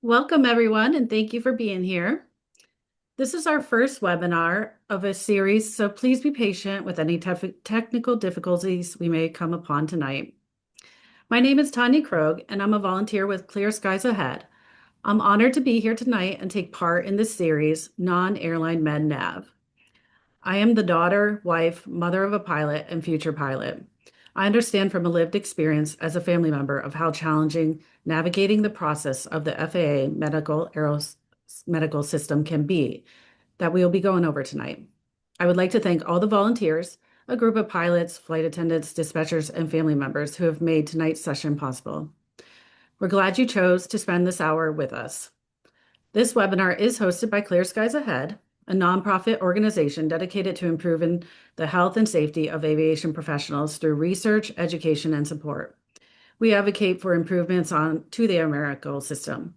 Welcome, everyone, and thank you for being here. This is our first webinar of a series, so please be patient with any technical difficulties we may come upon tonight. My name is Tanya Krogh, and I'm a volunteer with Clear Skies Ahead. I'm honored to be here tonight and take part in this series, Non-Airline Med Nav. I am the daughter, wife, mother of a pilot, and future pilot. I understand from a lived experience as a family member of how challenging navigating the process of the FAA medical system can be that we will be going over tonight. I would like to thank all the volunteers, a group of pilots, flight attendants, dispatchers, and family members who have made tonight's session possible. We're glad you chose to spend this hour with us. This webinar is hosted by Clear Skies Ahead, a nonprofit organization dedicated to improving the health and safety of aviation professionals through research, education, and support. We advocate for improvements to the Aeromedical system.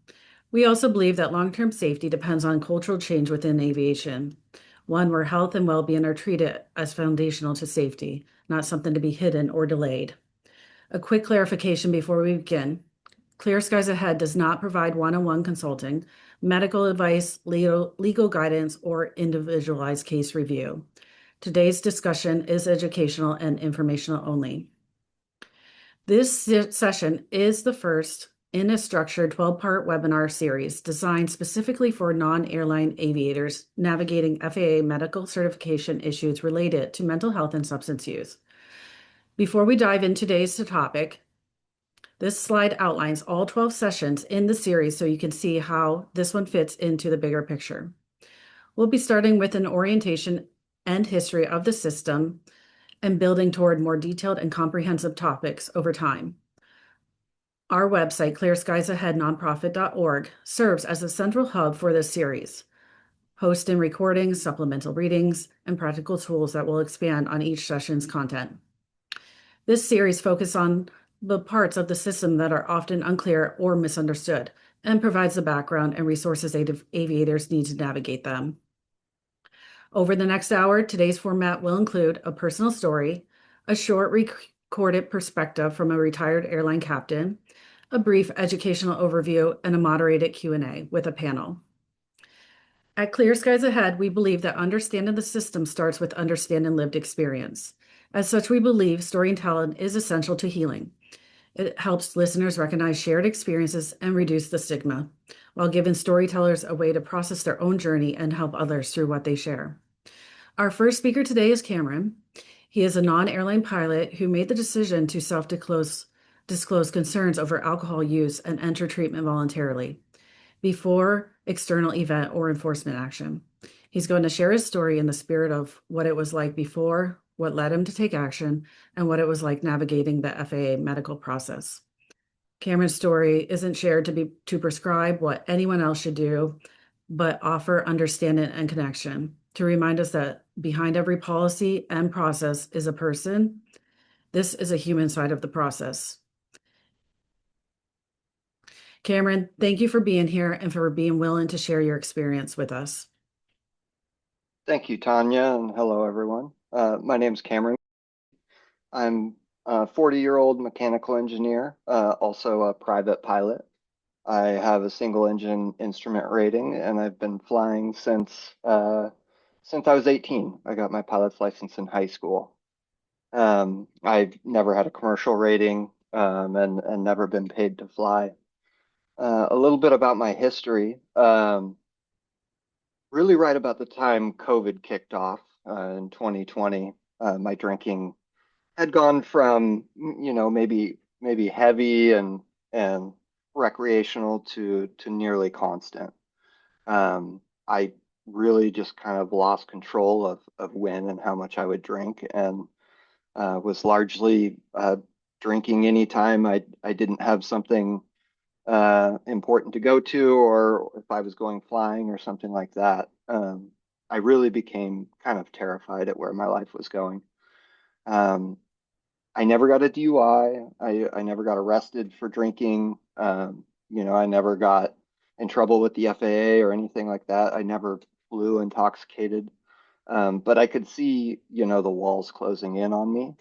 We also believe that long-term safety depends on cultural change within aviation, one where health and well-being are treated as foundational to safety, not something to be hidden or delayed. A quick clarification before we begin. Clear Skies Ahead does not provide one-on-one consulting, medical advice, legal guidance, or individualized case review. Today's discussion is educational and informational only. This session is the first in a structured 12-part webinar series designed specifically for non-airline aviators navigating FAA medical certification issues related to mental health and substance use. Before we dive into today's topic, this slide outlines all 12 sessions in the series so you can see how this one fits into the bigger picture. We'll be starting with an orientation and history of the system and building toward more detailed and comprehensive topics over time. Our website, clearskiesaheadnonprofit.org, serves as a central hub for this series, hosting recordings, supplemental readings, and practical tools that will expand on each session's content. This series focuses on the parts of the system that are often unclear or misunderstood and provides the background and resources aviators need to navigate them. Over the next hour, today's format will include a personal story, a short recorded perspective from a retired airline captain, a brief educational overview, and a moderated Q&A with a panel. At Clear Skies Ahead, we believe that understanding the system starts with understanding lived experience. As such, we believe storytelling is essential to healing. It helps listeners recognize shared experiences and reduce the stigma, while giving storytellers a way to process their own journey and help others through what they share. Our first speaker today is Cameron. He is a non-airline pilot who made the decision to self-disclose concerns over alcohol use and enter treatment voluntarily before external event or enforcement action. He's going to share his story in the spirit of what it was like before, what led him to take action, and what it was like navigating the FAA medical process. Cameron's story isn't shared to prescribe what anyone else should do, but offer understanding and connection to remind us that behind every policy and process is a person. This is a human side of the process. Cameron, thank you for being here and for being willing to share your experience with us. Thank you, Tanya, and hello, everyone. My name's Cameron. I'm a 40-year-old mechanical engineer, also a private pilot. I have a single engine instrument rating, and I've been flying since I was 18. I got my pilot's license in high school. I've never had a commercial rating and never been paid to fly. A little bit about my history. Really right about the time COVID kicked off in 2020, my drinking had gone from, maybe heavy and recreational to nearly constant. I really just kind of lost control of when and how much I would drink, and was largely drinking anytime I didn't have something important to go to, or if I was going flying or something like that. I really became kind of terrified at where my life was going. I never got a DUI. I never got arrested for drinking. I never got in trouble with the FAA or anything like that. I never flew intoxicated. But I could see, the walls closing in on me.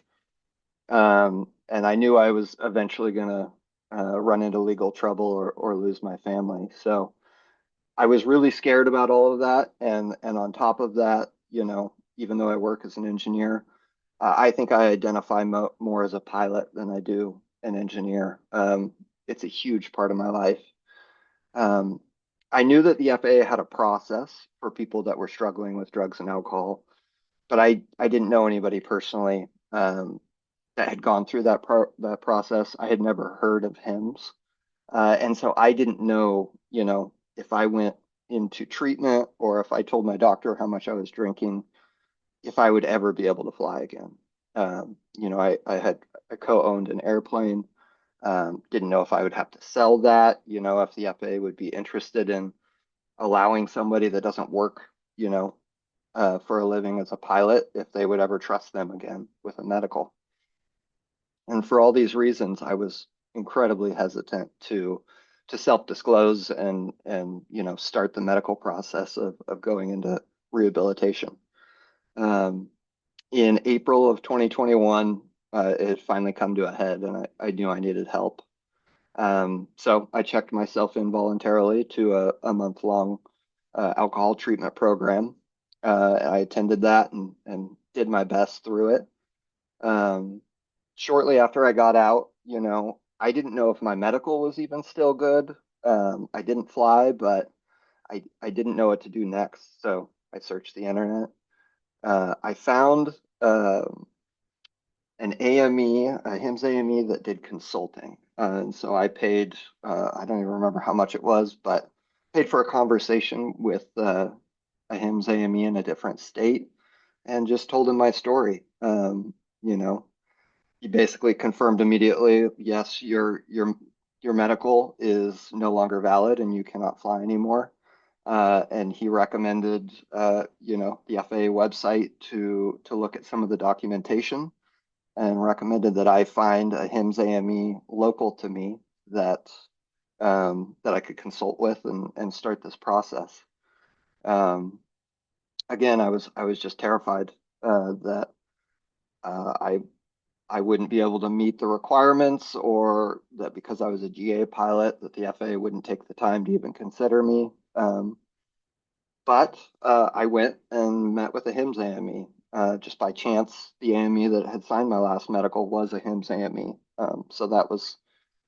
And I knew I was eventually going to run into legal trouble or lose my family. So I was really scared about all of that. And on top of that, even though I work as an engineer, I think I identify more as a pilot than I do an engineer. It's a huge part of my life. Um, I knew that the FAA had a process for people that were struggling with drugs and alcohol, but I didn't know anybody personally that had gone through that process. I had never heard of HIMSS. And so I didn't know, if I went into treatment or if I told my doctor how much I was drinking, if I would ever be able to fly again. I co-owned an airplane. Didn't know if I would have to sell that, if the FAA would be interested in allowing somebody that doesn't work, for a living as a pilot, if they would ever trust them again with a medical. And for all these reasons, I was incredibly hesitant to self-disclose and start the medical process of going into rehabilitation. Um, in April of 2021, it had finally come to a head, and I knew I needed help. So I checked myself in voluntarily to a month-long alcohol treatment program. I attended that and did my best through it. Um, Shortly after I got out, I didn't know if my medical was even still good. I didn't fly, but I didn't know what to do next. So I searched the internet. I found an AME, a HIMSS AME that did consulting. And so I paid, I don't even remember how much it was, but paid for a conversation with a HIMSS AME in a different state and just told him my story. You know, he basically confirmed immediately, yes, your medical is no longer valid and you cannot fly anymore. And he recommended, the FAA website to look at some of the documentation and recommended that I find a HIMSS AME local to me that I could consult with and start this process. Um, Again, I was just terrified that I wouldn't be able to meet the requirements, or that because I was a GA pilot, that the FAA wouldn't take the time to even consider me. But I went and met with a HIMSS AME. Just by chance, the AME that had signed my last medical was a HIMSS AME. So that was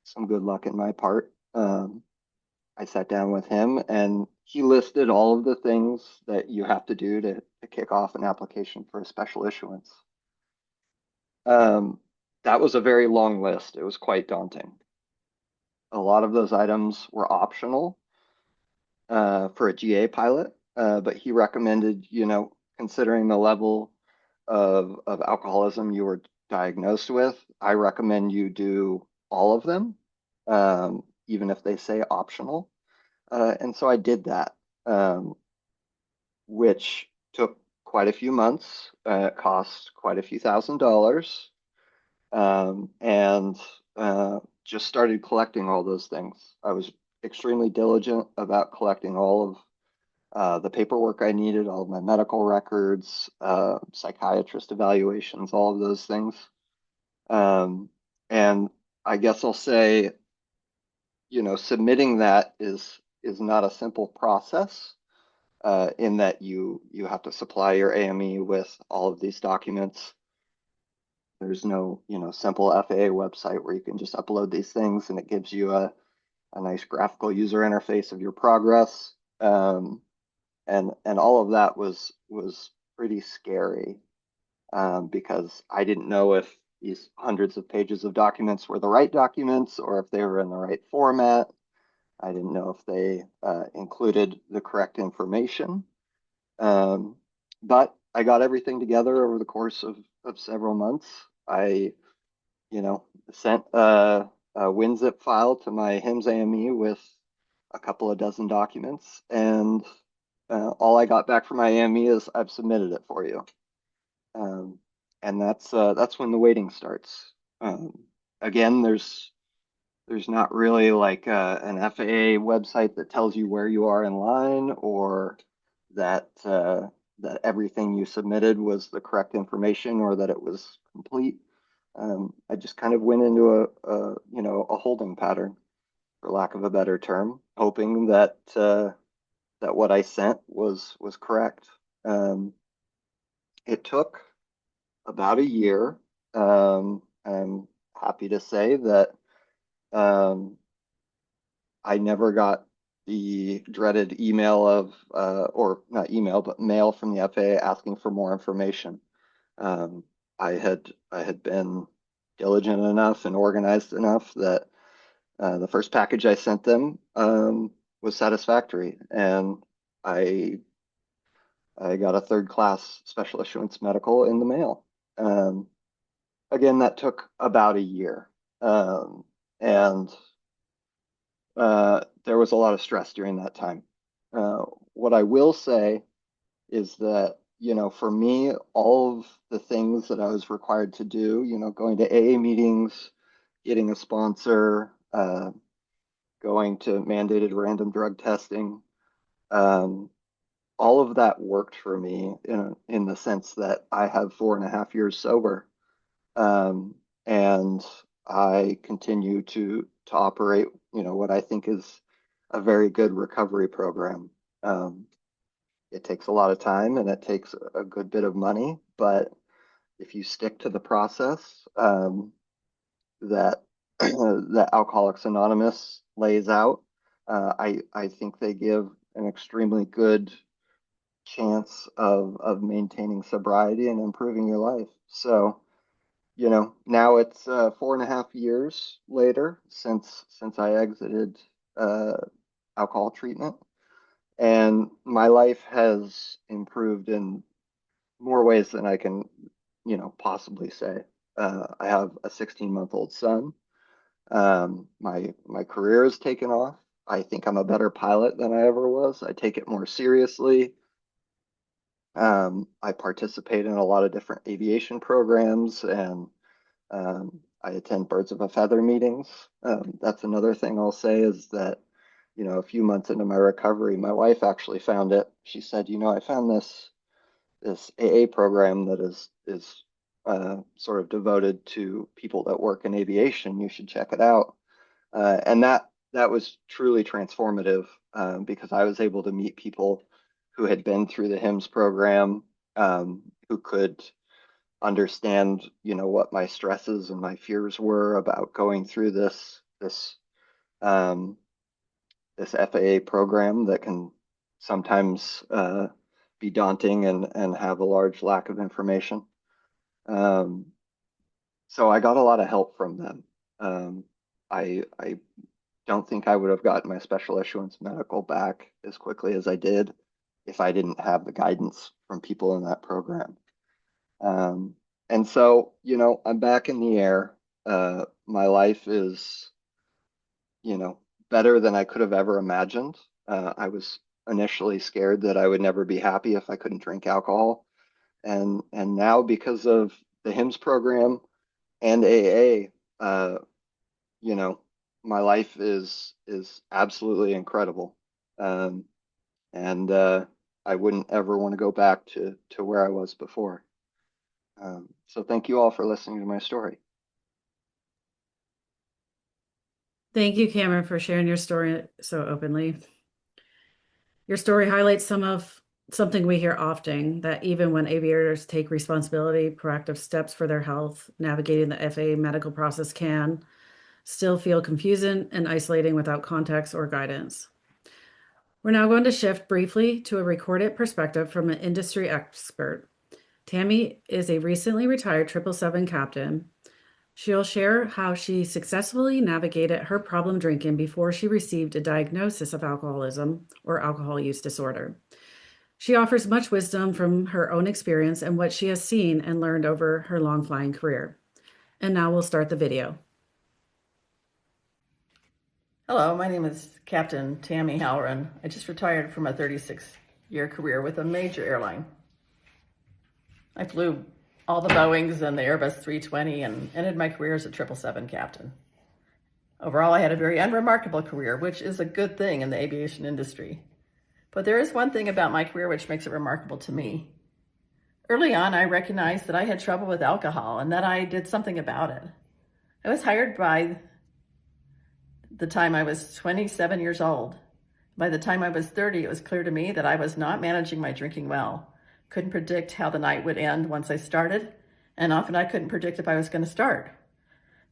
some good luck in my part. I sat down with him and he listed all of the things that you have to do to kick off an application for a special issuance. Um, that was a very long list. It was quite daunting. A lot of those items were optional for a GA pilot, but he recommended, considering the level of alcoholism you were diagnosed with, I recommend you do all of them, even if they say optional. And so I did that, which took quite a few months. It cost quite a few $1,000s, and just started collecting all those things. I was extremely diligent about collecting all of the paperwork I needed, all of my medical records, psychiatrist evaluations, all of those things. And I guess I'll say, submitting that is not a simple process, in that you have to supply your AME with all of these documents. There's no, simple FAA website where you can just upload these things and it gives you a nice graphical user interface of your progress. And all of that was pretty scary, because I didn't know if these hundreds of pages of documents were the right documents or if they were in the right format. I didn't know if they included the correct information. Um, but I got everything together over the course of several months. I, sent a WinZip file to my HIMSS AME with a couple of dozen documents, and all I got back from my AME is I've submitted it for you. Um, and that's when the waiting starts. Again, there's not really like an FAA website that tells you where you are in line, or that everything you submitted was the correct information or that it was complete. I just kind of went into a holding pattern, for lack of a better term, hoping that that what I sent was correct. Um, it took about a year. I'm happy to say that um, I never got the dreaded email of, or not email, but mail from the FAA asking for more information. Um, I had been diligent enough and organized enough that the first package I sent them was satisfactory, and I I got a third class special issuance medical in the mail. Um, Again, that took about a year, and there was a lot of stress during that time. What I will say is that, for me, all of the things that I was required to do, going to AA meetings, getting a sponsor, going to mandated random drug testing, um, all of that worked for me in the sense that I have 4.5 years sober, um, and I continue to operate, what I think is a very good recovery program. Um, it takes a lot of time and it takes a good bit of money, but if you stick to the process that that Alcoholics Anonymous lays out, I think they give an extremely good chance of maintaining sobriety and improving your life. So, now it's 4.5 years later since I exited uh, alcohol treatment, and my life has improved in more ways than I can, possibly say. I have a 16-month-old son. My career has taken off. I think I'm a better pilot than I ever was. I take it more seriously. I participate in a lot of different aviation programs, and I attend birds of a feather meetings. That's another thing I'll say is that, a few months into my recovery, my wife actually found it. She said, I found this AA program that is sort of devoted to people that work in aviation. You should check it out. And that was truly transformative, because I was able to meet people who had been through the HIMSS program, who could understand, what my stresses and my fears were about going through um, this FAA program that can sometimes be daunting and have a large lack of information. Um, so I got a lot of help from them. I don't think I would have gotten my special issuance medical back as quickly as I did if I didn't have the guidance from people in that program. Um, and so, I'm back in the air. My life is, you know, better than I could have ever imagined. I was initially scared that I would never be happy if I couldn't drink alcohol. And now because of the HIMSS program and AA, you know, my life is absolutely incredible. Um, and I wouldn't ever want to go back to where I was before. So thank you all for listening to my story. Thank you, Cameron, for sharing your story so openly. Your story highlights something we hear often, that even when aviators take responsibility, proactive steps for their health, navigating the FAA medical process can still feel confusing and isolating without context or guidance. We're now going to shift briefly to a recorded perspective from an industry expert. Tammy is a recently retired 777 captain. She'll share how she successfully navigated her problem drinking before she received a diagnosis of alcoholism or alcohol use disorder. She offers much wisdom from her own experience and what she has seen and learned over her long flying career. And now we'll start the video. Hello, my name is Captain Tammy Halloran. I just retired from a 36-year career with a major airline. I flew all the Boeings and the Airbus 320 and ended my career as a 777 captain. Overall, I had a very unremarkable career, which is a good thing in the aviation industry. But there is one thing about my career which makes it remarkable to me. Early on, I recognized that I had trouble with alcohol and that I did something about it. I was hired by the time I was 27 years old. By the time I was 30, it was clear to me that I was not managing my drinking well. Couldn't predict how the night would end once I started, and often I couldn't predict if I was going to start.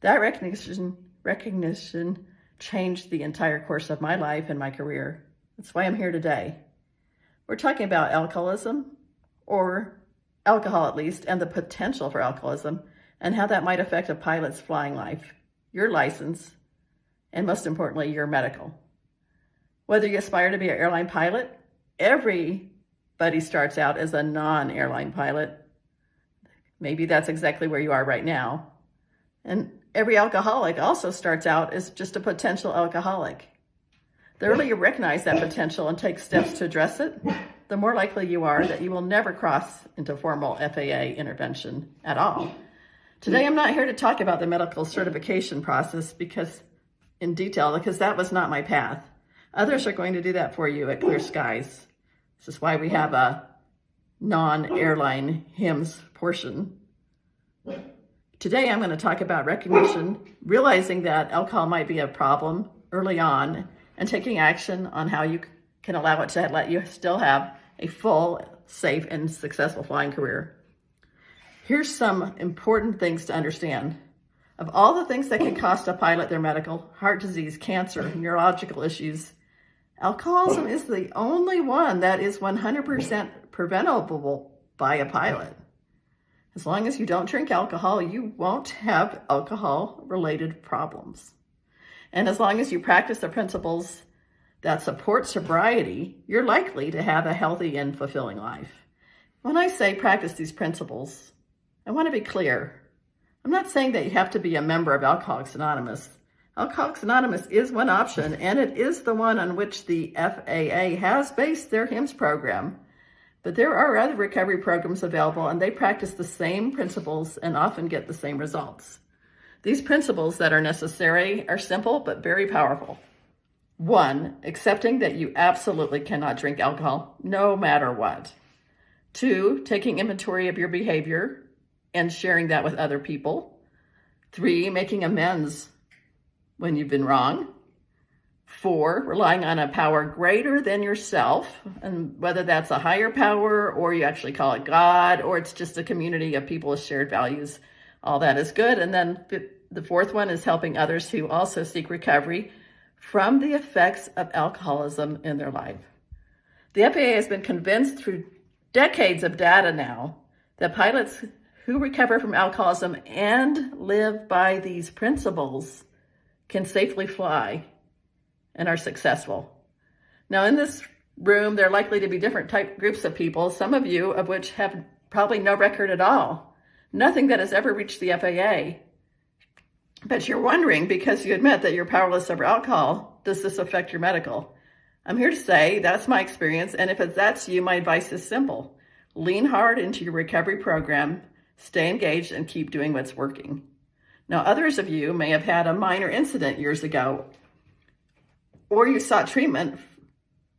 That recognition changed the entire course of my life and my career. That's why I'm here today. We're talking about alcoholism, or alcohol at least, and the potential for alcoholism, and how that might affect a pilot's flying life, your license, and most importantly, your medical. Whether you aspire to be an airline pilot, everybody starts out as a non-airline pilot. Maybe that's exactly where you are right now. And every alcoholic also starts out as just a potential alcoholic. The earlier you recognize that potential and take steps to address it, the more likely you are that you will never cross into formal FAA intervention at all. Today, I'm not here to talk about the medical certification process in detail because that was not my path. Others are going to do that for you at Clear Skies. This is why we have a non-airline HIMSS portion. Today, I'm going to talk about recognition, realizing that alcohol might be a problem early on, and taking action on how you can allow it to let you still have a full, safe, and successful flying career. Here's some important things to understand. Of all the things that can cost a pilot their medical, heart disease, cancer, neurological issues, alcoholism is the only one that is 100% preventable by a pilot. As long as you don't drink alcohol, you won't have alcohol-related problems. And as long as you practice the principles that support sobriety, you're likely to have a healthy and fulfilling life. When I say practice these principles, I want to be clear. I'm not saying that you have to be a member of Alcoholics Anonymous. Alcoholics Anonymous is one option, and it is the one on which the FAA has based their HIMSS program. But there are other recovery programs available, and they practice the same principles and often get the same results. These principles that are necessary are simple but very powerful. 1, accepting that you absolutely cannot drink alcohol no matter what. 2, taking inventory of your behavior and sharing that with other people. 3, making amends when you've been wrong. 4, relying on a power greater than yourself, and whether that's a higher power or you actually call it God, or it's just a community of people with shared values. All that is good. And then the 4th one is helping others who also seek recovery from the effects of alcoholism in their life. The FAA has been convinced through decades of data now that pilots who recover from alcoholism and live by these principles can safely fly and are successful. Now, in this room, there are likely to be different groups of people, some of you of which have probably no record at all. Nothing that has ever reached the FAA. But you're wondering, because you admit that you're powerless over alcohol, does this affect your medical? I'm here to say that's my experience, and if that's you, my advice is simple. Lean hard into your recovery program, stay engaged, and keep doing what's working. Now, others of you may have had a minor incident years ago, or you sought treatment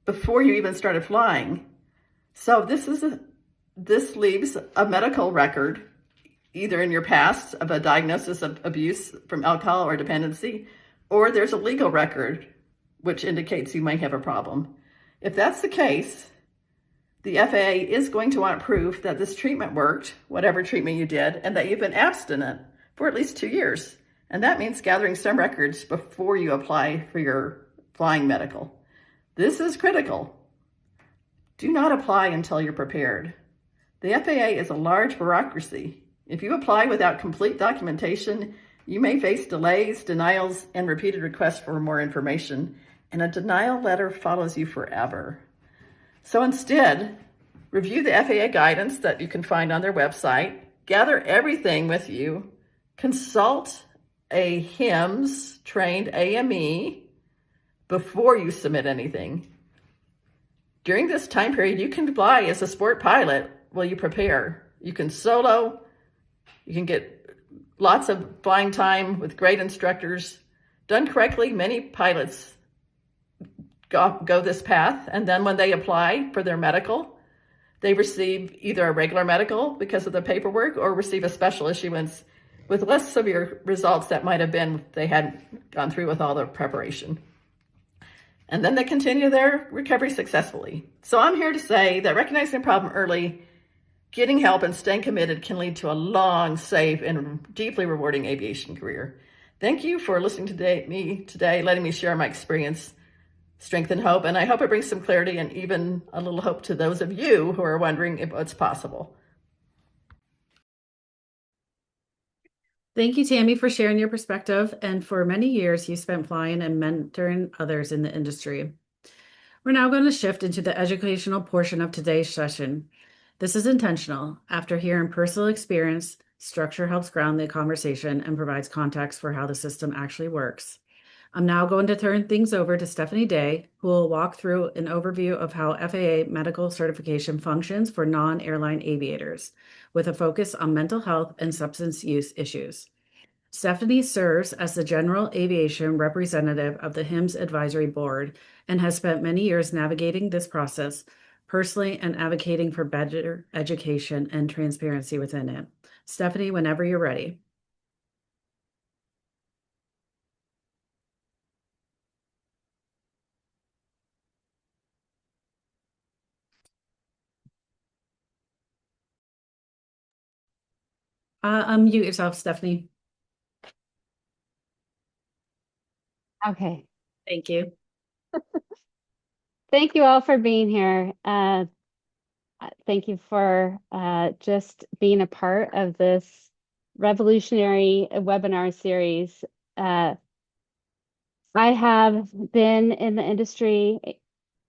before you even started flying. So this leaves a medical record, either in your past of a diagnosis of abuse from alcohol or dependency, or there's a legal record which indicates you might have a problem. If that's the case, the FAA is going to want proof that this treatment worked, whatever treatment you did, and that you've been abstinent for at least 2 years. And that means gathering some records before you apply for your flying medical. This is critical. Do not apply until you're prepared. The FAA is a large bureaucracy. If you apply without complete documentation, you may face delays, denials, and repeated requests for more information, and a denial letter follows you forever. So instead, review the FAA guidance that you can find on their website, gather everything with you, consult a HIMSS trained AME before you submit anything. During this time period, you can fly as a sport pilot while you prepare. You can solo. You can get lots of flying time with great instructors. Done correctly, many pilots go this path, and then when they apply for their medical, they receive either a regular medical because of the paperwork or receive a special issuance with less severe results that might have been if they hadn't gone through with all the preparation. And then they continue their recovery successfully. So I'm here to say that recognizing a problem early, getting help, and staying committed can lead to a long, safe, and deeply rewarding aviation career. Thank you for listening to me today, letting me share my experience, strength, and hope. And I hope it brings some clarity and even a little hope to those of you who are wondering if it's possible. Thank you, Tammy, for sharing your perspective. And for many years, you spent flying and mentoring others in the industry. We're now going to shift into the educational portion of today's session. This is intentional. After hearing personal experience, structure helps ground the conversation and provides context for how the system actually works. I'm now going to turn things over to Stephanie Day, who will walk through an overview of how FAA medical certification functions for non-airline aviators, with a focus on mental health and substance use issues. Stephanie serves as the General Aviation Representative of the HIMSS Advisory Board and has spent many years navigating this process personally and advocating for better education and transparency within it. Stephanie, whenever you're ready. Unmute yourself, Stephanie. Okay. Thank you. Thank you all for being here. Thank you for just being a part of this revolutionary webinar series. I have been in the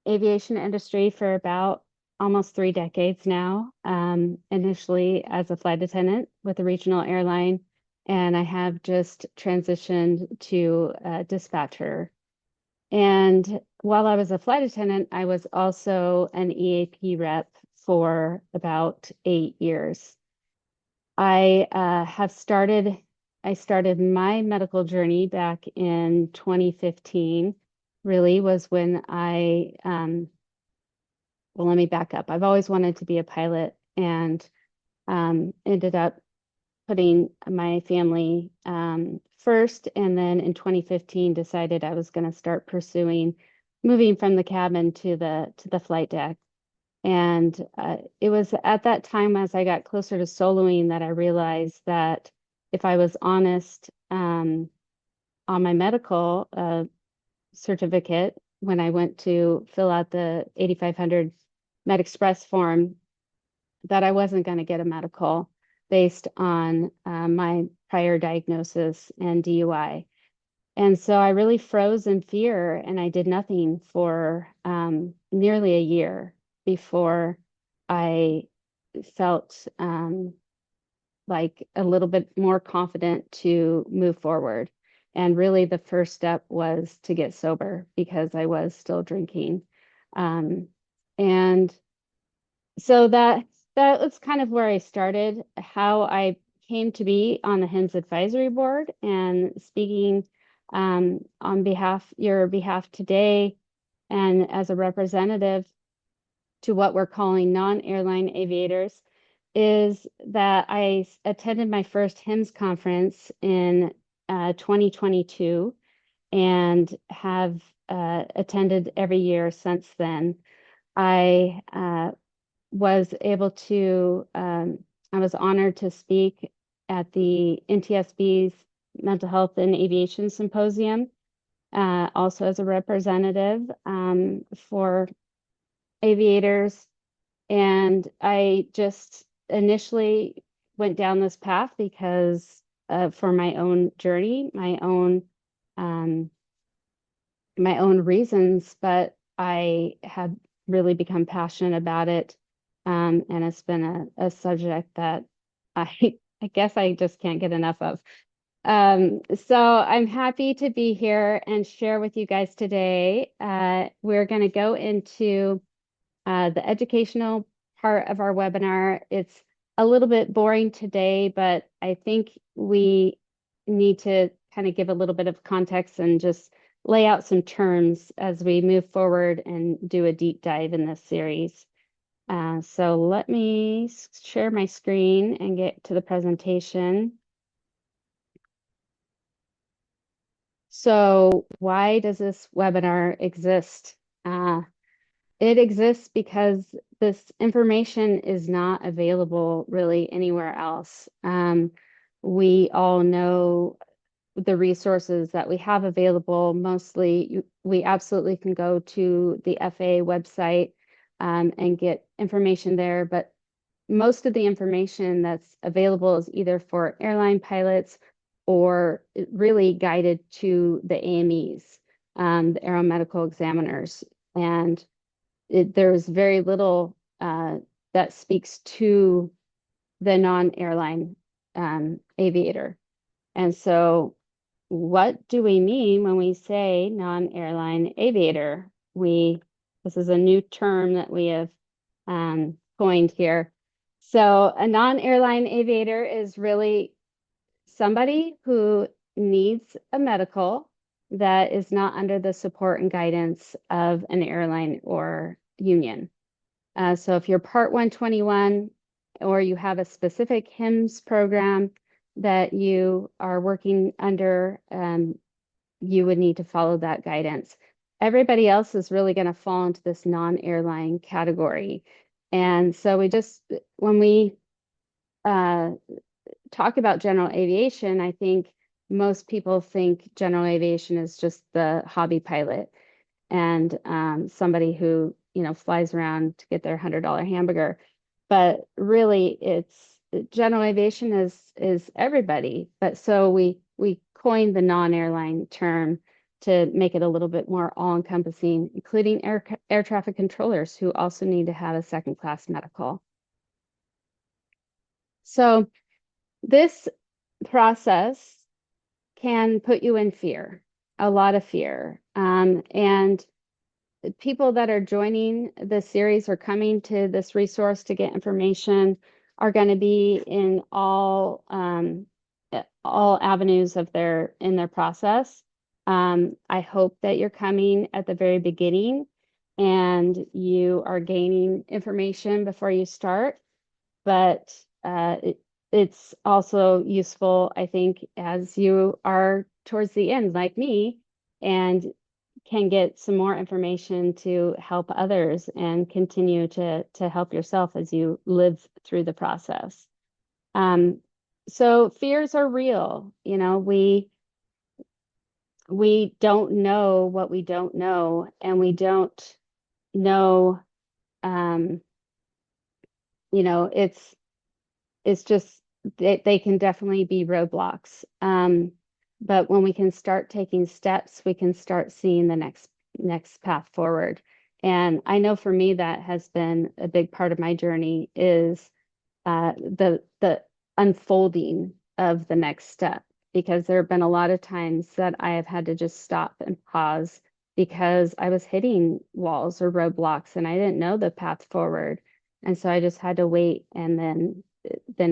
aviation industry, for about almost 3 decades now. Initially as a flight attendant with a regional airline, and I have just transitioned to a dispatcher. And while I was a flight attendant, I was also an EAP rep for about 8 years. I started my medical journey back in 2015, really was when well, let me back up. I've always wanted to be a pilot, and ended up putting my family first, and then in 2015 decided I was going to start pursuing moving from the cabin to the flight deck. And it was at that time, as I got closer to soloing, that I realized that if I was honest on my medical certificate, when I went to fill out the 8500 Med Express form, that I wasn't going to get a medical based on my prior diagnosis and DUI. And so I really froze in fear, and I did nothing for nearly a year before I felt like a little bit more confident to move forward. And really the first step was to get sober, because I was still drinking. And so that was kind of where I started, how I came to be on the HIMSS Advisory Board and speaking on your behalf today, and as a representative to what we're calling non-airline aviators, is that I attended my first HIMSS conference in 2022 and have attended every year since then. I was honored to speak at the NTSB's Mental Health and Aviation Symposium, also as a representative for aviators. And I just initially went down this path because for my own journey, my own reasons, but I have really become passionate about it. And it's been a subject that I guess I just can't get enough of. So I'm happy to be here and share with you guys today. We're going to go into the educational part of our webinar. It's a little bit boring today, but I think we need to kind of give a little bit of context and just lay out some terms as we move forward and do a deep dive in this series. So let me share my screen and get to the presentation. So why does this webinar exist? It exists because this information is not available really anywhere else. We all know the resources that we have available. Mostly, we absolutely can go to the FAA website and get information there, but most of the information that's available is either for airline pilots or really guided to the AMEs, the aeromedical examiners. And there's very little that speaks to the non-airline aviator. And so what do we mean when we say non-airline aviator? This is a new term that we have coined here. So a non-airline aviator is really somebody who needs a medical that is not under the support and guidance of an airline or union. So if you're Part 121 or you have a specific HIMSS program that you are working under, you would need to follow that guidance. Everybody else is really going to fall into this non-airline category. And so when we talk about general aviation, I think most people think general aviation is just the hobby pilot and somebody who flies around to get their $100 hamburger. But really, it's general aviation is everybody. But so we coined the non-airline term to make it a little bit more all-encompassing, including air traffic controllers who also need to have a second-class medical. So this process can put you in fear, a lot of fear. And people that are joining the series or coming to this resource to get information are going to be in all avenues of their process. I hope that you're coming at the very beginning and you are gaining information before you start, but it's also useful, I think, as you are towards the end, like me, and can get some more information to help others and continue to help yourself as you live through the process. So fears are real. We don't know what we don't know, and we don't know, it's just they can definitely be roadblocks. But when we can start taking steps, we can start seeing the next path forward. And I know for me that has been a big part of my journey is the unfolding of the next step, because there have been a lot of times that I have had to just stop and pause because I was hitting walls or roadblocks and I didn't know the path forward. And so I just had to wait, and then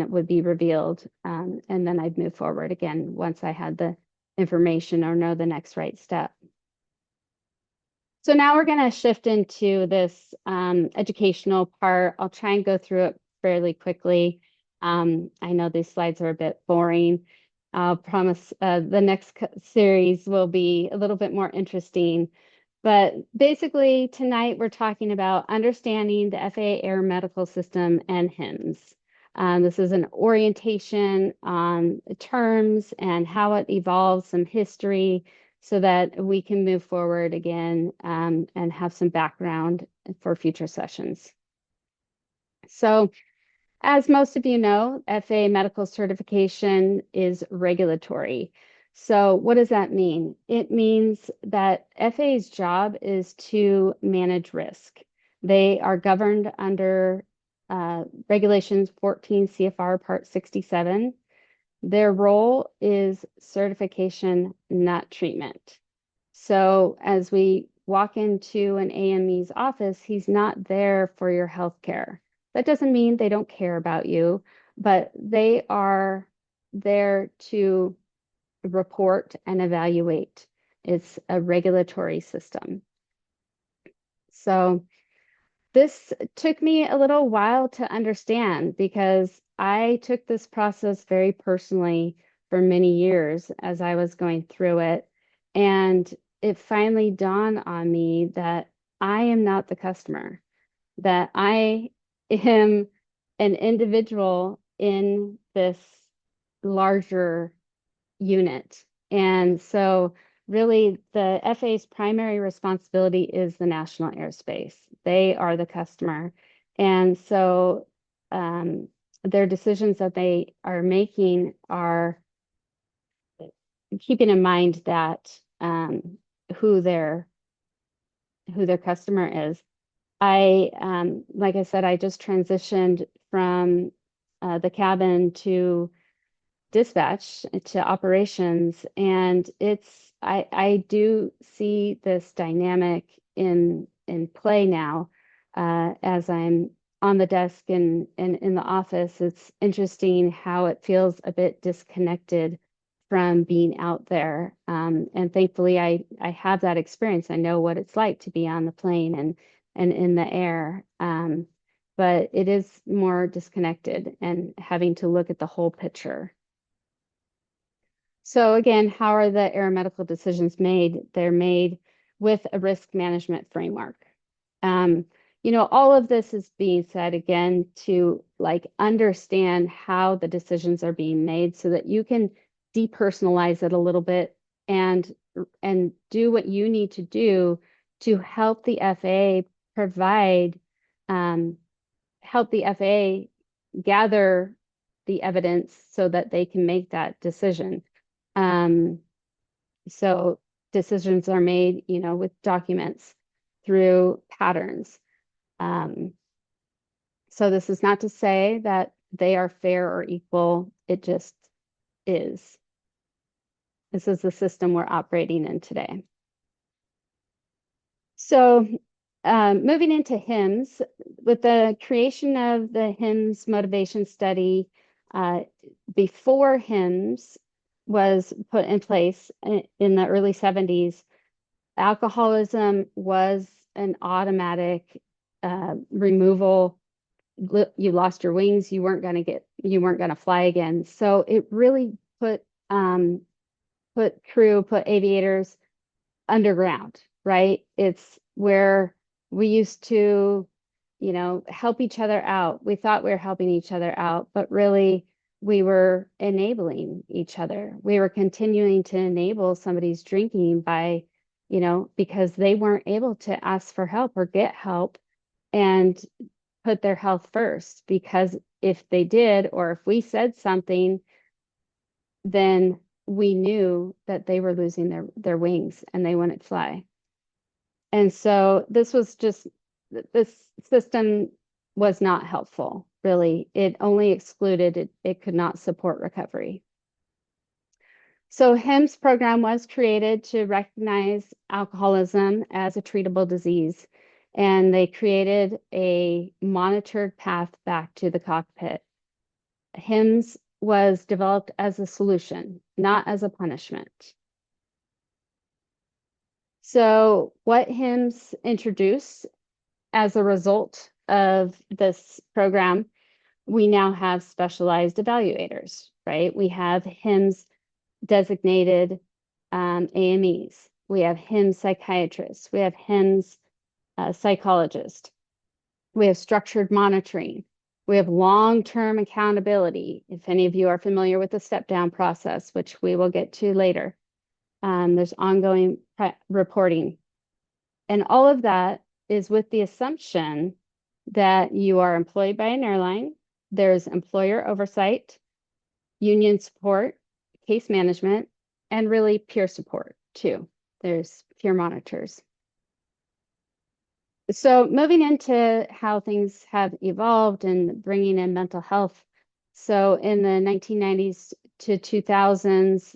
it would be revealed. And then I'd move forward again once I had the information or know the next right step. So now we're going to shift into this educational part. I'll try and go through it fairly quickly. I know these slides are a bit boring. I'll promise the next series will be a little bit more interesting. But basically, tonight we're talking about understanding the FAA Aeromedical System and HIMSS. This is an orientation on terms and how it evolves, some history, so that we can move forward again and have some background for future sessions. So, as most of you know, FAA medical certification is regulatory. So what does that mean? It means that FAA's job is to manage risk. They are governed under regulations 14 CFR Part 67. Their role is certification, not treatment. So as we walk into an AME's office, he's not there for your health care. That doesn't mean they don't care about you, but they are there to report and evaluate. It's a regulatory system. So this took me a little while to understand because I took this process very personally for many years as I was going through it. And it finally dawned on me that I am not the customer, that I am an individual in this larger unit. And so really the FAA's primary responsibility is the national airspace. They are the customer. And so their decisions that they are making are keeping in mind that who their customer is. Like I said, I just transitioned from the cabin to dispatch to operations, and I do see this dynamic in play now as I'm on the desk and in the office. It's interesting how it feels a bit disconnected from being out there. And thankfully I have that experience. I know what it's like to be on the plane and in the air. But it is more disconnected and having to look at the whole picture. So again, how are the aeromedical decisions made? They're made with a risk management framework. All of this is being said again to like understand how the decisions are being made so that you can depersonalize it a little bit and do what you need to do to help the FAA provide, help the FAA gather the evidence so that they can make that decision. So decisions are made, with documents through patterns. So this is not to say that they are fair or equal. It just is. This is the system we're operating in today. So moving into HIMSS, with the creation of the HIMSS motivation study, before HIMSS was put in place in the early 70s, alcoholism was an automatic removal. You lost your wings, you weren't going to fly again. So it really put aviators underground, right? It's where we used to, help each other out. We thought we were helping each other out, but really we were enabling each other. We were continuing to enable somebody's drinking by, because they weren't able to ask for help or get help and put their health first. Because if they did, or if we said something, then we knew that they were losing their wings and they wouldn't fly. And so this system was not helpful, really. It only excluded, it could not support recovery. So HIMSS program was created to recognize alcoholism as a treatable disease. And they created a monitored path back to the cockpit. HIMSS was developed as a solution, not as a punishment. So what HIMSS introduced as a result of this program, we now have specialized evaluators, right? We have HIMSS designated AMEs. We have HIMSS psychiatrists. We have HIMSS psychologists. We have structured monitoring. We have long-term accountability. If any of you are familiar with the step-down process, which we will get to later, there's ongoing reporting. And all of that is with the assumption that you are employed by an airline. There's employer oversight, union support, case management, and really peer support too. There's peer monitors. So moving into how things have evolved and bringing in mental health. So in the 1990s to 2000s,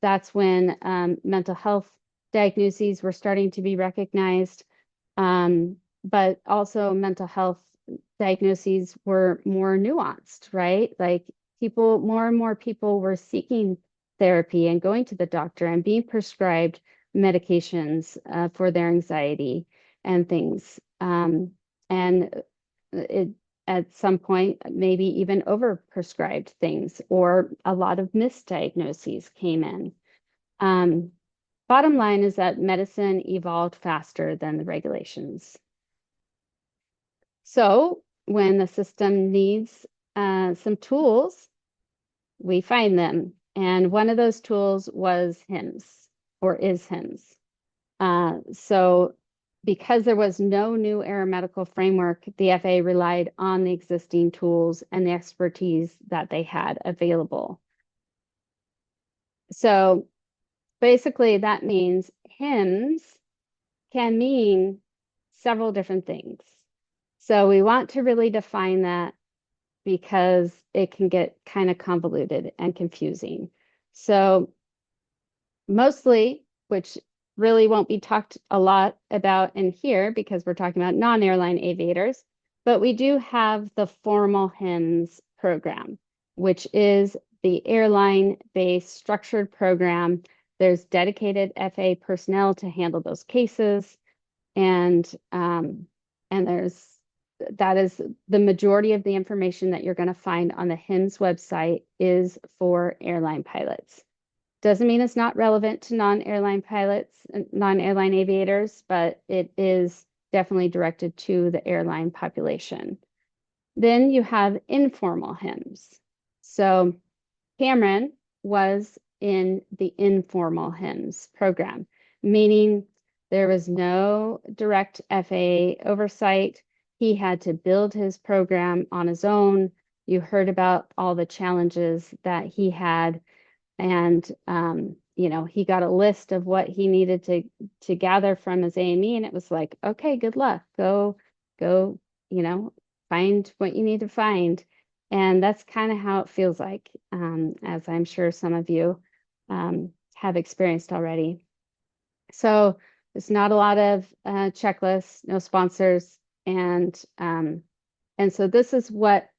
that's when mental health diagnoses were starting to be recognized. But also mental health diagnoses were more nuanced, right? Like more and more people were seeking therapy and going to the doctor and being prescribed medications for their anxiety and things. And it, at some point, maybe even overprescribed things, or a lot of misdiagnoses came in. bottom line is that medicine evolved faster than the regulations. So when the system needs some tools, we find them. And one of those tools was HIMSS, or is HIMSS. So because there was no new aeromedical framework, the FAA relied on the existing tools and the expertise that they had available. So basically that means HIMSS can mean several different things. So we want to really define that because it can get kind of convoluted and confusing. So mostly, which really won't be talked a lot about in here because we're talking about non-airline aviators, but we do have the formal HIMSS program, which is the airline-based structured program. There's dedicated FAA personnel to handle those cases, and that is the majority of the information that you're going to find on the HIMSS website is for airline pilots. Doesn't mean it's not relevant to non-airline pilots, non-airline aviators, but it is definitely directed to the airline population. Then you have informal HIMSS. So Cameron was in the informal HIMSS program, meaning there was no direct FAA oversight. He had to build his program on his own. You heard about all the challenges that he had. And, he got a list of what he needed to gather from his AME, and it was like, okay, good luck. Go, find what you need to find. And that's kind of how it feels like, as I'm sure some of you have experienced already. So there's not a lot of checklists, no sponsors. And so this is what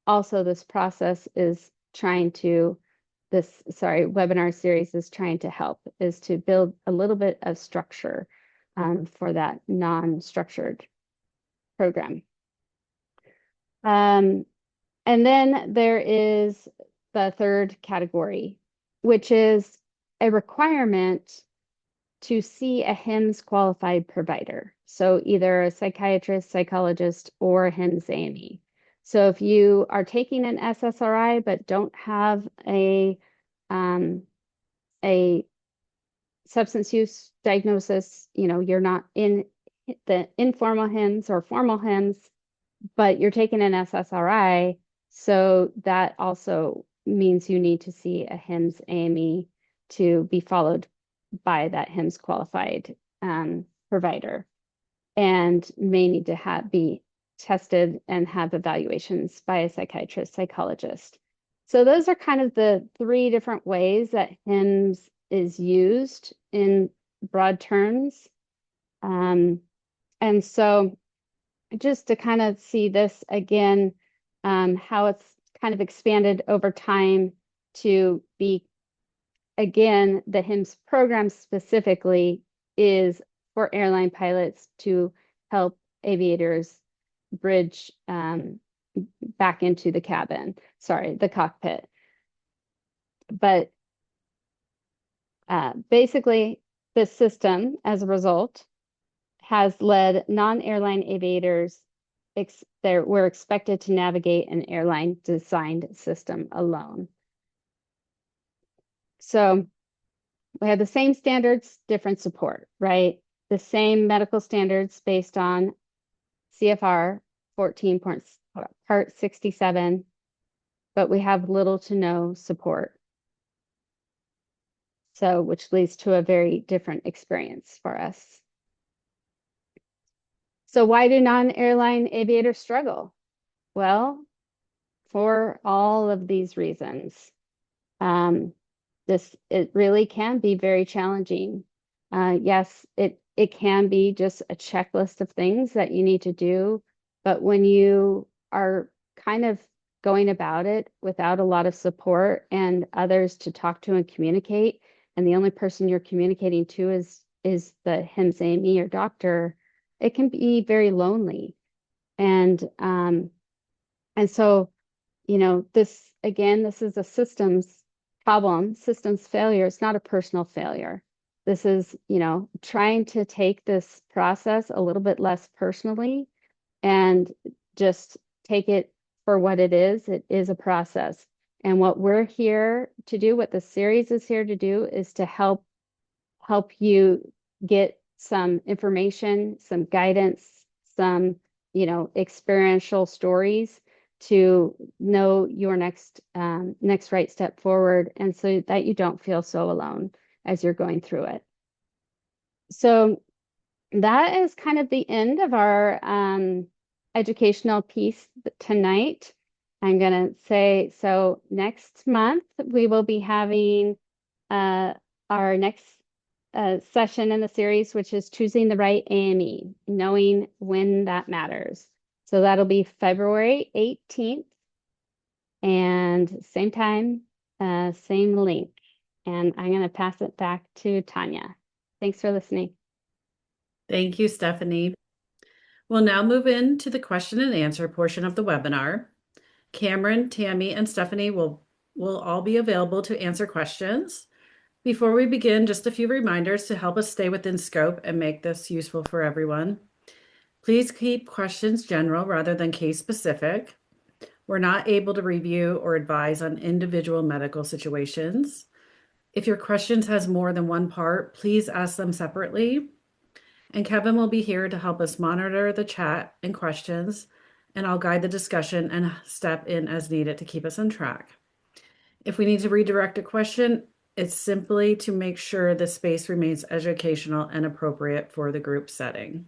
also this process is trying to webinar series is trying to help, is to build a little bit of structure for that non-structured program. And then there is the third category, which is a requirement to see a HIMSS qualified provider. So either a psychiatrist, psychologist, or a HIMSS AME. So if you are taking an SSRI but don't have a substance use diagnosis, you're not in the informal HIMSS or formal HIMSS, but you're taking an SSRI, so that also means you need to see a HIMSS AME to be followed by that HIMSS qualified provider, and may need to be tested and have evaluations by a psychiatrist, psychologist. So those are kind of the three different ways that HIMSS is used in broad terms. And so just to kind of see this again, how it's kind of expanded over time to be, again, the HIMSS program specifically is for airline pilots to help aviators bridge back into the the cockpit. But basically, this system, as a result, has led non-airline aviators were expected to navigate an airline designed system alone. So we have the same standards, different support, right? The same medical standards based on CFR 14 Part 67, but we have little to no support. So, which leads to a very different experience for us. So why do non-airline aviators struggle? Well, for all of these reasons. It really can be very challenging. Yes, it can be just a checklist of things that you need to do, but when you are kind of going about it without a lot of support and others to talk to and communicate, and the only person you're communicating to is the HIMSS AME or doctor, it can be very lonely. And so, this is a systems problem, systems failure. It's not a personal failure. This is, trying to take this process a little bit less personally and just take it for what it is. It is a process. And what we're here to do, what the series is here to do, is to help you get some information, some guidance, some, experiential stories to know your next right step forward, and so that you don't feel so alone as you're going through it. So that is kind of the end of our educational piece tonight. I'm going to say, so next month we will be having our next session in the series, which is choosing the right AME, knowing when that matters. So that'll be February 18th, and same time, same link. And I'm going to pass it back to Tanya. Thanks for listening. Thank you, Stephanie. We'll now move into the question and answer portion of the webinar. Cameron, Tammy, and Stephanie will all be available to answer questions. Before we begin, just a few reminders to help us stay within scope and make this useful for everyone. Please keep questions general rather than case specific. We're not able to review or advise on individual medical situations. If your questions has more than one part, please ask them separately. And Kevin will be here to help us monitor the chat and questions, and I'll guide the discussion and step in as needed to keep us on track. If we need to redirect a question, it's simply to make sure the space remains educational and appropriate for the group setting.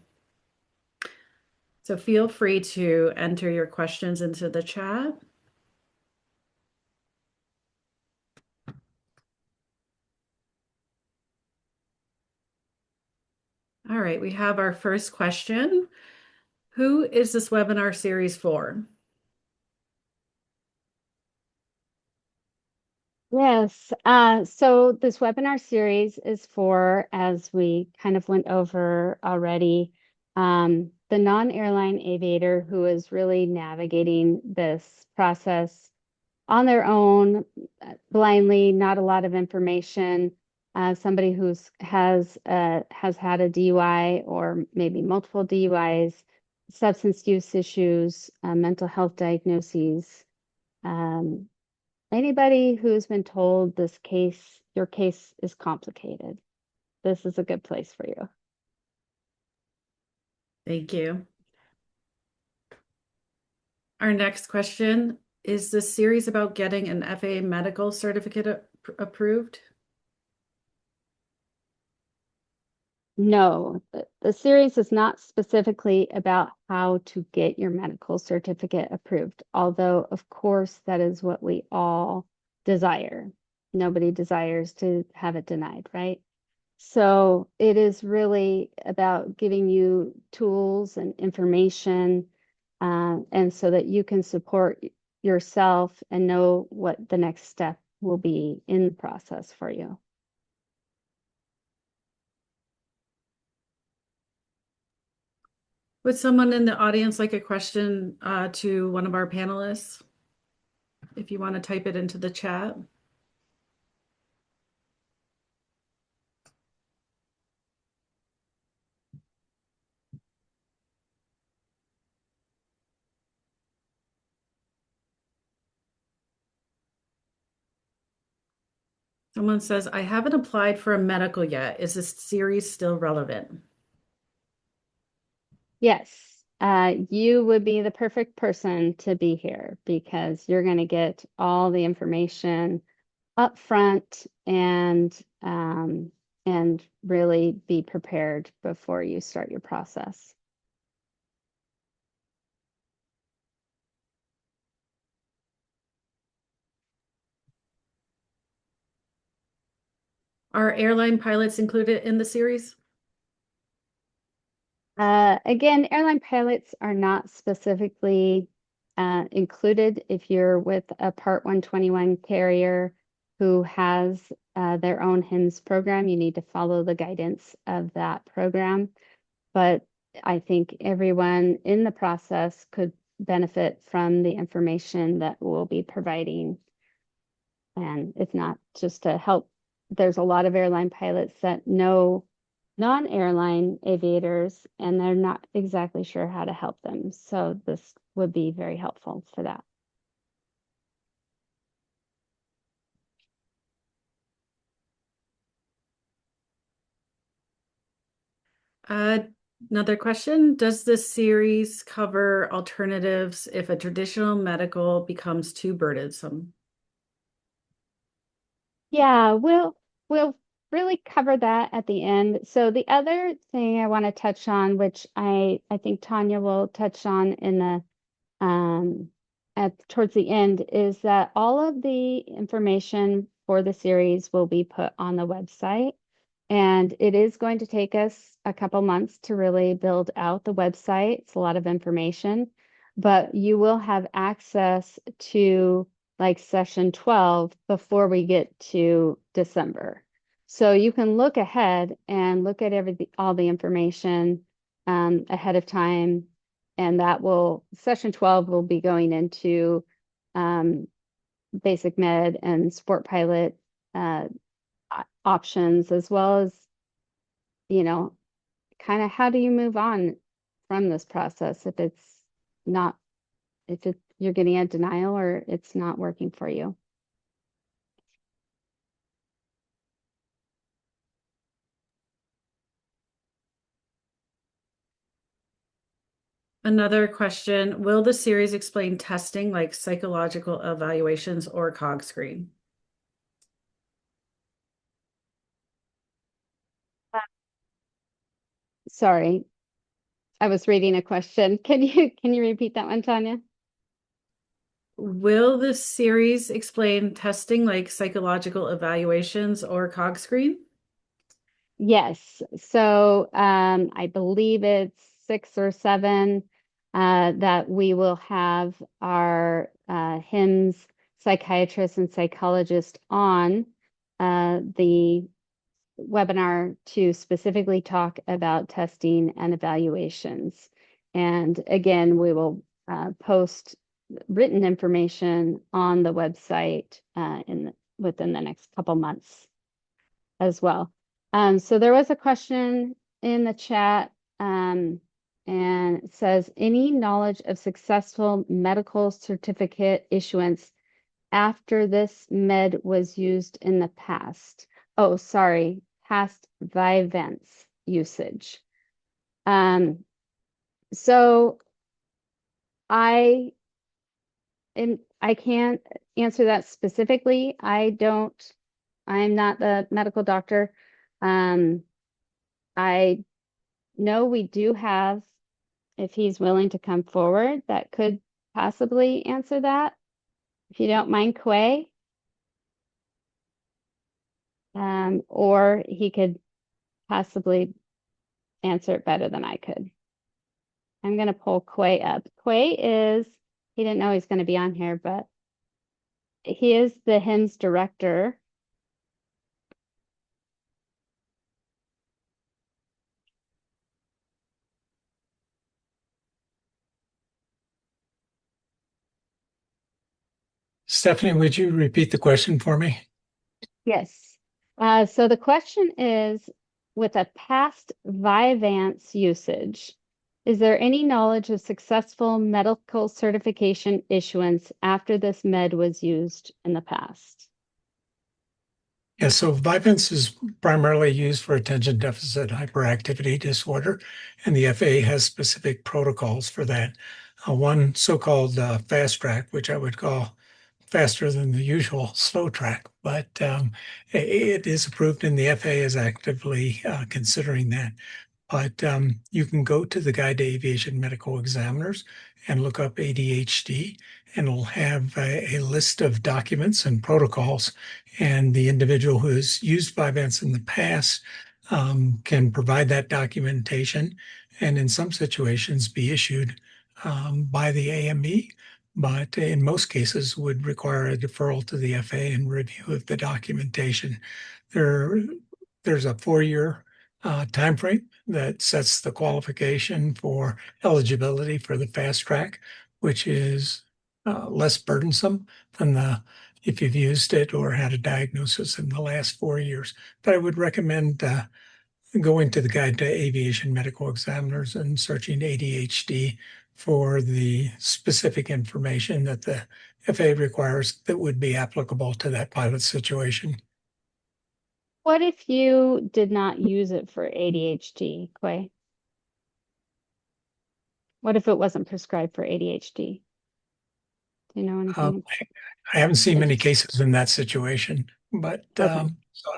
So feel free to enter your questions into the chat. All right, we have our first question. Who is this webinar series for? Yes, so this webinar series is for, as we kind of went over already, the non-airline aviator who is really navigating this process on their own, blindly, not a lot of information. Somebody has had a DUI or maybe multiple DUIs, substance use issues, mental health diagnoses. Anybody who's been told your case is complicated, this is a good place for you. Thank you. Our next question, is this series about getting an FAA medical certificate approved? No, the series is not specifically about how to get your medical certificate approved, although, of course, that is what we all desire. Nobody desires to have it denied, right? So it is really about giving you tools and information, and so that you can support yourself and know what the next step will be in the process for you. Would someone in the audience like a question to one of our panelists? If you want to type it into the chat. Someone says, I haven't applied for a medical yet. Is this series still relevant? Yes, you would be the perfect person to be here because you're going to get all the information up front and really be prepared before you start your process. Are airline pilots included in the series? Again, airline pilots are not specifically included. If you're with a Part 121 carrier who has their own HIMSS program, you need to follow the guidance of that program. But I think everyone in the process could benefit from the information that we'll be providing. And if not, just to help there's a lot of airline pilots that know non-airline aviators, and they're not exactly sure how to help them. So this would be very helpful for that. Uh, Another question, does this series cover alternatives if a traditional medical becomes too burdensome? Yeah, we'll really cover that at the end. So the other thing I want to touch on, which I think Tanya will touch on in the at towards the end, is that all of the information for the series will be put on the website. And it is going to take us a couple months to really build out the website. It's a lot of information, but you will have access to like session 12 before we get to December. So you can look ahead and look at all the information ahead of time. And session 12 will be going into um, basic med and sport pilot uh, options, as well as, you know, kind of how do you move on from this process if it's not, you're getting a denial or it's not working for you. Another question, will the series explain testing like psychological evaluations or cog screen? Sorry, I was reading a question. Can you repeat that one, Tanya? Will this series explain testing like psychological evaluations or cog screen? Yes. So I believe it's 6 or 7 that we will have our HIMSS psychiatrist and psychologist on the webinar to specifically talk about testing and evaluations. And again, we will post written information on the website within the next couple months as well. So there was a question in the chat, and it says, any knowledge of successful medical certificate issuance after this med was used in the past? Oh, sorry, past Vyvanse usage. So I can't answer that specifically. I'm not the medical doctor. I know we do have, if he's willing to come forward, that could possibly answer that. If you don't mind, Quay. Or he could possibly answer it better than I could. I'm going to pull Quay up. He didn't know he's going to be on here, but he is the HIMSS director. Stephanie, would you repeat the question for me? Yes. So the question is, with a past Vyvanse usage, is there any knowledge of successful medical certification issuance after this med was used in the past? Yeah, so Vyvanse is primarily used for attention deficit hyperactivity disorder, and the FAA has specific protocols for that. One so-called fast track, which I would call faster than the usual slow track, but it is approved, and the FAA is actively considering that. But you can go to the Guide to Aviation Medical Examiners and look up ADHD, and it'll have a list of documents and protocols. And the individual who has used Vyvanse in the past can provide that documentation, and in some situations be issued by the AME, but in most cases would require a deferral to the FAA and review of the documentation. There's a 4-year time frame that sets the qualification for eligibility for the fast track, which is less burdensome than the if you've used it or had a diagnosis in the last 4 years. But I would recommend going to the Guide to Aviation Medical Examiners and searching ADHD for the specific information that the FAA requires that would be applicable to that pilot situation. What if you did not use it for ADHD, Quay? What if it wasn't prescribed for ADHD? Do you know anything? I haven't seen many cases in that situation, but Okay. so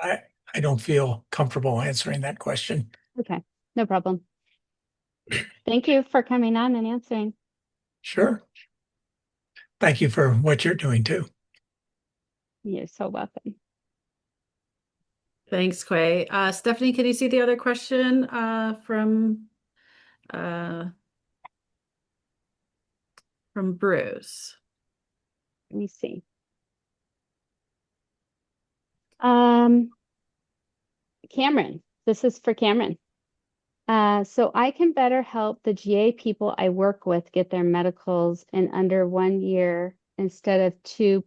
I don't feel comfortable answering that question. Okay, no problem. Thank you for coming on and answering. Sure. Thank you for what you're doing too. You're so welcome. Thanks, Quay. Stephanie, can you see the other question from Bruce? Let me see. Cameron, this is for Cameron. So I can better help the GA people I work with get their medicals in under 1 year instead of 2+.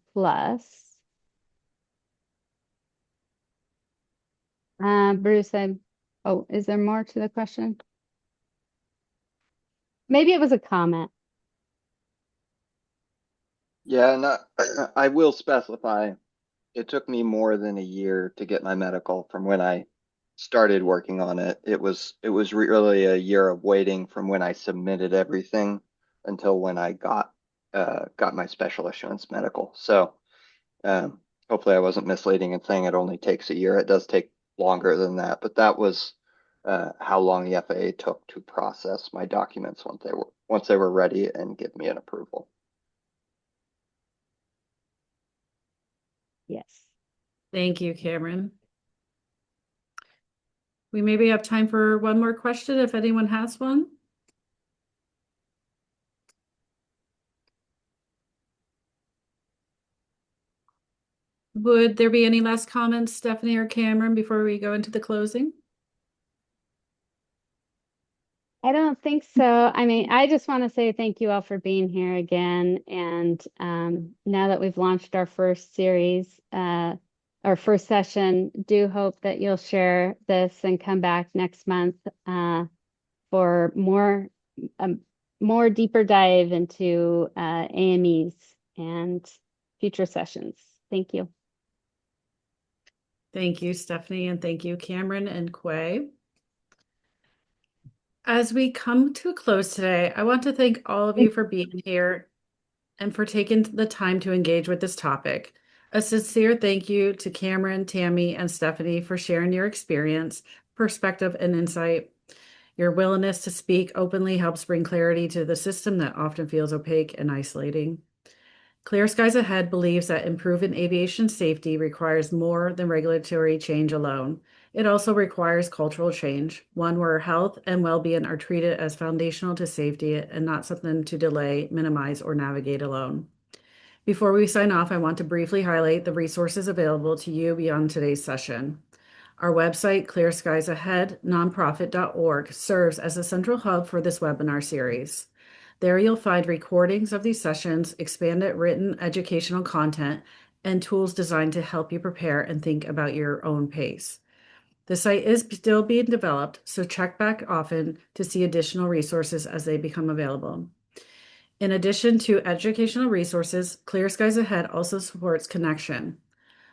Bruce, oh, is there more to the question? Maybe it was a comment. Yeah, and I will specify it took me more than a year to get my medical from when I started working on it. It was really a year of waiting from when I submitted everything until when I got my special issuance medical. So hopefully I wasn't misleading in saying it only takes a year. It does take longer than that, but that was how long the FAA took to process my documents once they were ready and give me an approval. Yes. Thank you, Cameron. We maybe have time for one more question if anyone has one. Would there be any last comments, Stephanie or Cameron, before we go into the closing? I don't think so. I mean, I just want to say thank you all for being here again. And now that we've launched our first series, our first session, do hope that you'll share this and come back next month for more deeper dive into AMEs and future sessions. Thank you. Thank you, Stephanie, and thank you, Cameron and Quay. As we come to a close today, I want to thank all of you for being here and for taking the time to engage with this topic. A sincere thank you to Cameron, Tammy, and Stephanie for sharing your experience, perspective, and insight. Your willingness to speak openly helps bring clarity to the system that often feels opaque and isolating. Clear Skies Ahead believes that improving aviation safety requires more than regulatory change alone. It also requires cultural change, one where health and well-being are treated as foundational to safety and not something to delay, minimize, or navigate alone. Before we sign off, I want to briefly highlight the resources available to you beyond today's session. Our website, Clear Skies Ahead, nonprofit.org, serves as a central hub for this webinar series. There you'll find recordings of these sessions, expanded written educational content, and tools designed to help you prepare and think about your own pace. The site is still being developed, so check back often to see additional resources as they become available. In addition to educational resources, Clear Skies Ahead also supports Connection.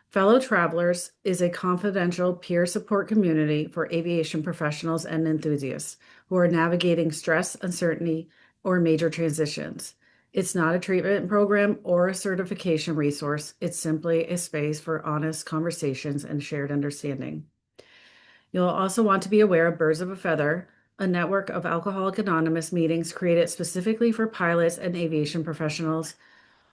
Fellow Travelers is a confidential peer support community for aviation professionals and enthusiasts who are navigating stress, uncertainty, or major transitions. It's not a treatment program or a certification resource. It's simply a space for honest conversations and shared understanding. You'll also want to be aware of Birds of a Feather, a network of Alcoholic Anonymous meetings created specifically for pilots and aviation professionals.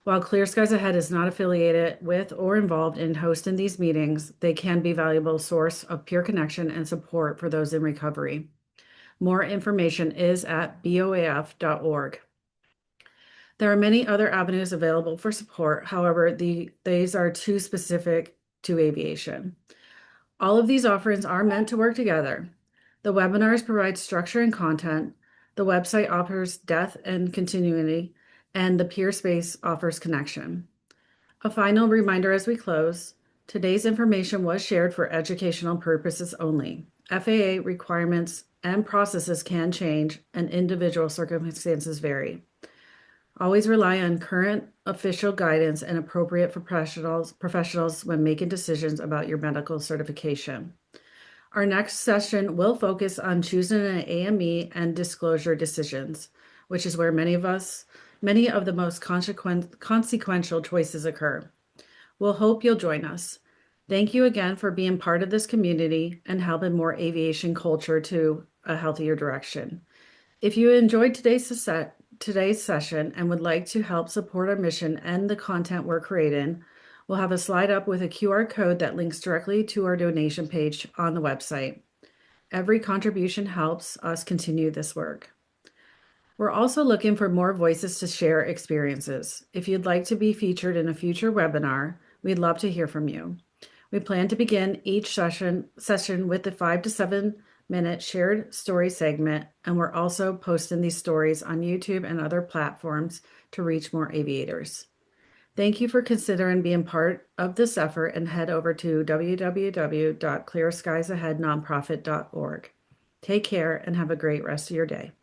While Clear Skies Ahead is not affiliated with or involved in hosting these meetings, they can be a valuable source of peer connection and support for those in recovery. More information is at boaf.org. There are many other avenues available for support. However, these are too specific to aviation. All of these offerings are meant to work together. The webinars provide structure and content. The website offers depth and continuity, and the peer space offers connection. A final reminder as we close, today's information was shared for educational purposes only. FAA requirements and processes can change and individual circumstances vary. Always rely on current official guidance and appropriate professionals when making decisions about your medical certification. Our next session will focus on choosing an AME and disclosure decisions, which is where many of the most consequential choices occur. We'll hope you'll join us. Thank you again for being part of this community and helping more aviation culture to a healthier direction. If you enjoyed today's session and would like to help support our mission and the content we're creating, we'll have a slide up with a QR code that links directly to our donation page on the website. Every contribution helps us continue this work. We're also looking for more voices to share experiences. If you'd like to be featured in a future webinar, we'd love to hear from you. We plan to begin each session with a 5 to 7 minute shared story segment, and we're also posting these stories on YouTube and other platforms to reach more aviators. Thank you for considering being part of this effort, and head over to www.clearskiesaheadnonprofit.org. Take care and have a great rest of your day.